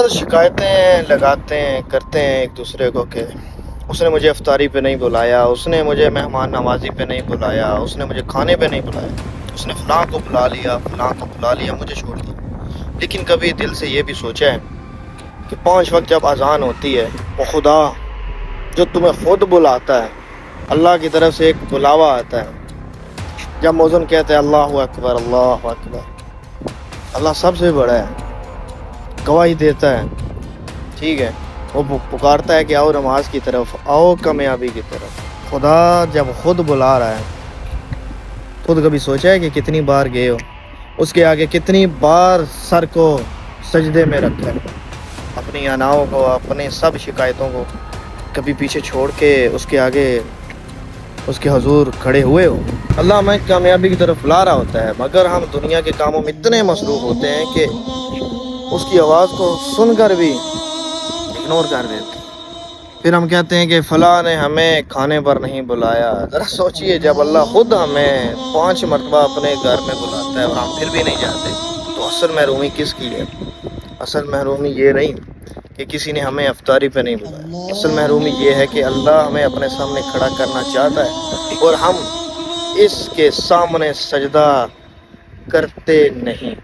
اکثر شکایتیں لگاتے ہیں کرتے ہیں ایک دوسرے کو کہ اس نے مجھے افطاری پہ نہیں بلایا، اس نے مجھے مہمان نوازی پہ نہیں بلایا، اس نے مجھے کھانے پہ نہیں بلایا، اس نے فلاں کو بلا لیا، فلاں کو بلا لیا، مجھے چھوڑ دیا۔ لیکن کبھی دل سے یہ بھی سوچا ہے کہ 5 وقت جب اذان ہوتی ہے وہ خدا جو تمہیں خود بلاتا ہے، اللہ کی طرف سے ایک بلاوا آتا ہے جب مؤذن کہتے ہیں اللہ اکبر اللہ اکبر، اللہ سب سے بڑا ہے، گواہی دیتا ہے، ٹھیک ہے، وہ پکارتا ہے کہ آؤ نماز کی طرف، آؤ کامیابی کی طرف۔ خدا جب خود بلا رہا ہے، خود کبھی سوچا ہے کہ کتنی بار گئے ہو اس کے آگے، کتنی بار سر کو سجدے میں رکھا ہے، اپنی اناؤں کو، اپنے سب شکایتوں کو کبھی پیچھے چھوڑ کے اس کے آگے اس کے حضور کھڑے ہوئے ہو۔ اللہ ہمیں کامیابی کی طرف لا رہا ہوتا ہے، مگر ہم دنیا کے کاموں میں اتنے مصروف ہوتے ہیں کہ اس کی آواز کو سن کر بھی اگنور کر دیتے ہیں۔ پھر ہم کہتے ہیں کہ فلاں نے ہمیں کھانے پر نہیں بلایا۔ ذرا سوچئے، جب اللہ خود ہمیں 5 مرتبہ اپنے گھر میں بلاتا ہے اور ہم پھر بھی نہیں جاتے، تو اصل محرومی کس کی ہے؟ اصل محرومی یہ نہیں کہ کسی نے ہمیں افطاری پہ نہیں بلایا، اصل محرومی یہ ہے کہ اللہ ہمیں اپنے سامنے کھڑا کرنا چاہتا ہے اور ہم اس کے سامنے سجدہ کرتے نہیں۔